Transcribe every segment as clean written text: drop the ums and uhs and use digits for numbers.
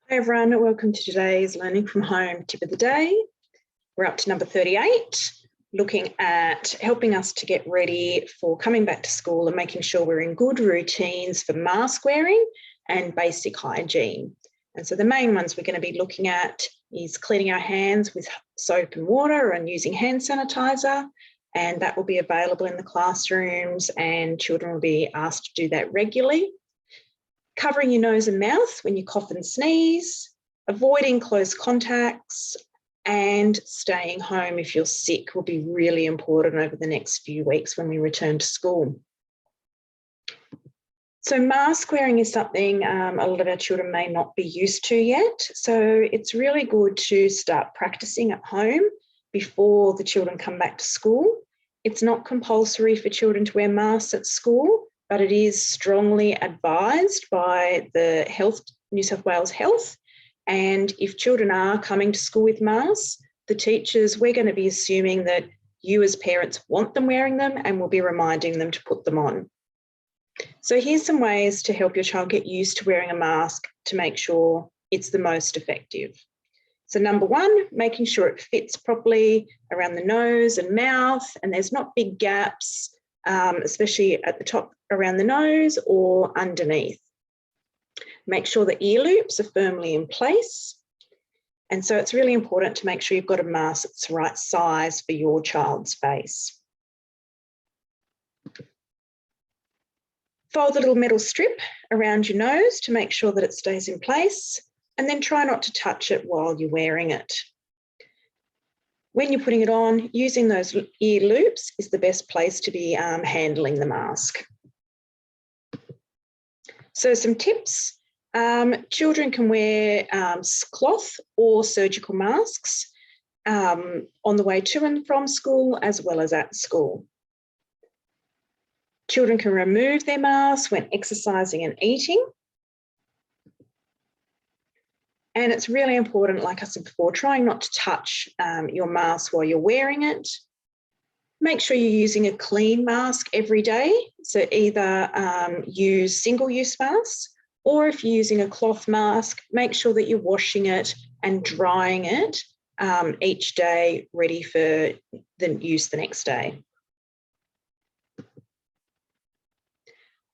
Hi everyone, welcome to today's Learning from Home tip of the day. We're up to number 38, looking at helping us to get ready for coming back to school and making sure we're in good routines for mask wearing and basic hygiene. And so the main ones we're going to be looking at is cleaning our hands with soap and water and using hand sanitizer, and that will be available in the classrooms and children will be asked to do that regularly. Covering your nose and mouth when you cough and sneeze, avoiding close contacts, and staying home if you're sick will be really important over the next few weeks when we return to school. So mask wearing is something a lot of our children may not be used to yet. So it's really good to start practicing at home before the children come back to school. It's not compulsory for children to wear masks at school, but it is strongly advised by the New South Wales Health. And if children are coming to school with masks, the teachers, we're going to be assuming that you as parents want them wearing them and we'll be reminding them to put them on. So here's some ways to help your child get used to wearing a mask to make sure it's the most effective. So number one, making sure it fits properly around the nose and mouth and there's not big gaps, especially at the top around the nose or underneath. Make sure the ear loops are firmly in place. And so it's really important to make sure you've got a mask that's the right size for your child's face. Fold a little metal strip around your nose to make sure that it stays in place, and then try not to touch it while you're wearing it. When you're putting it on, using those ear loops is the best place to be handling the mask. So some tips. Children can wear cloth or surgical masks on the way to and from school as well as at school. Children can remove their masks when exercising and eating. And it's really important, like I said before, trying not to touch your mask while you're wearing it. Make sure you're using a clean mask every day. So either use single-use masks, or if you're using a cloth mask, make sure that you're washing it and drying it each day, ready for the use the next day.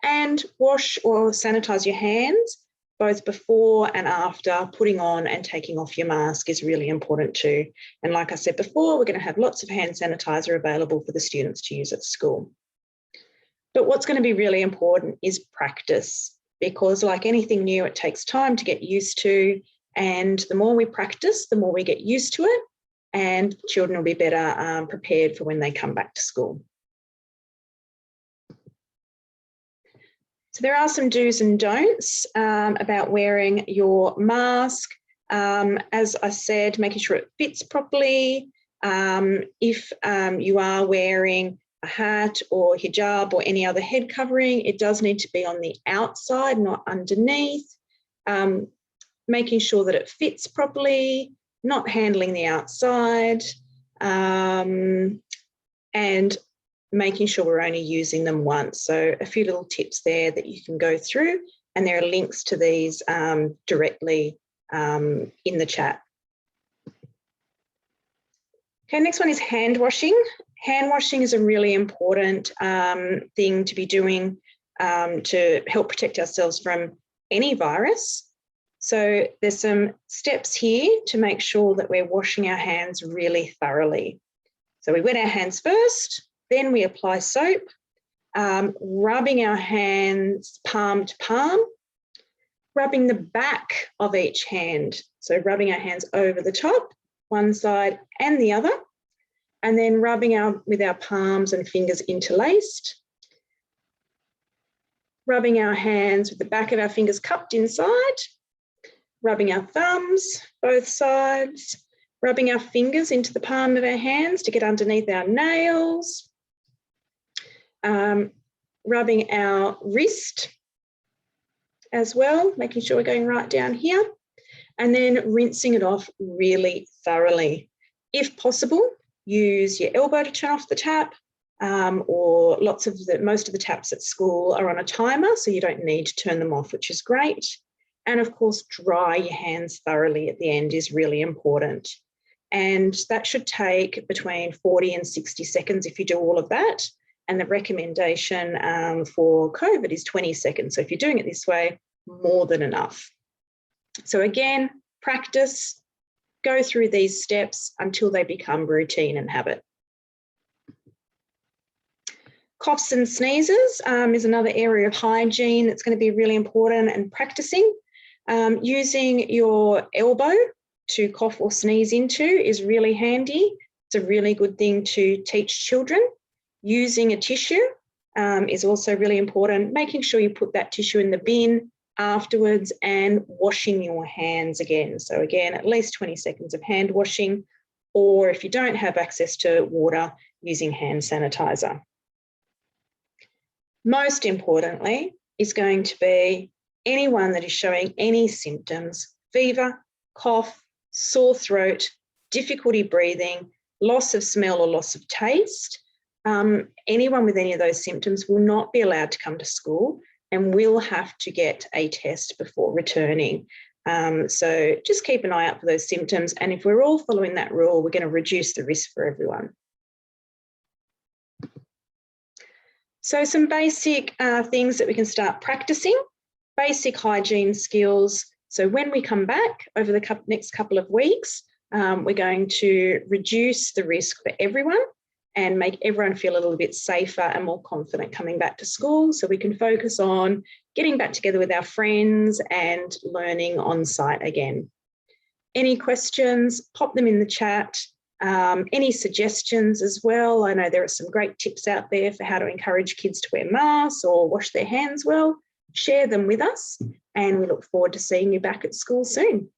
And wash or sanitize your hands both before and after putting on and taking off your mask is really important too. And like I said before, we're going to have lots of hand sanitizer available for the students to use at school. But what's going to be really important is practice, because like anything new, it takes time to get used to. And the more we practice, the more we get used to it, and children will be better prepared for when they come back to school. So there are some do's and don'ts about wearing your mask. As I said, making sure it fits properly. If you are wearing a hat or hijab or any other head covering, it does need to be on the outside, not underneath. Making sure that it fits properly, not handling the outside, and making sure we're only using them once. So a few little tips there that you can go through, and there are links to these directly in the chat. Okay, next one is hand washing. Hand washing is a really important thing to be doing to help protect ourselves from any virus. So there's some steps here to make sure that we're washing our hands really thoroughly. So we wet our hands first, then we apply soap, rubbing our hands palm to palm, rubbing the back of each hand. So rubbing our hands over the top, one side and the other, and then rubbing with our palms and fingers interlaced. Rubbing our hands with the back of our fingers cupped inside, rubbing our thumbs, both sides, rubbing our fingers into the palm of our hands to get underneath our nails, rubbing our wrist as well, making sure we're going right down here, and then rinsing it off really thoroughly. If possible, use your elbow to turn off the tap, or most of the taps at school are on a timer, so you don't need to turn them off, which is great. And of course, dry your hands thoroughly at the end is really important. And that should take between 40 and 60 seconds if you do all of that. And the recommendation for COVID is 20 seconds. So if you're doing it this way, more than enough. So again, practice, go through these steps until they become routine and habit. Coughs and sneezes is another area of hygiene that's going to be really important, and practicing. Using your elbow to cough or sneeze into is really handy. It's a really good thing to teach children. Using a tissue is also really important. Making sure you put that tissue in the bin afterwards, and washing your hands again. So again, at least 20 seconds of hand washing, or if you don't have access to water, using hand sanitizer. Most importantly is going to be anyone that is showing any symptoms: fever, cough, sore throat, difficulty breathing, loss of smell or loss of taste. Anyone with any of those symptoms will not be allowed to come to school and will have to get a test before returning. So just keep an eye out for those symptoms. And if we're all following that rule, we're going to reduce the risk for everyone. So some basic things that we can start practicing, basic hygiene skills. So when we come back over the next couple of weeks, we're going to reduce the risk for everyone and make everyone feel a little bit safer and more confident coming back to school, so we can focus on getting back together with our friends and learning on site again. Any questions, pop them in the chat. Any suggestions as well? I know there are some great tips out there for how to encourage kids to wear masks or wash their hands well. Share them with us, and we look forward to seeing you back at school soon.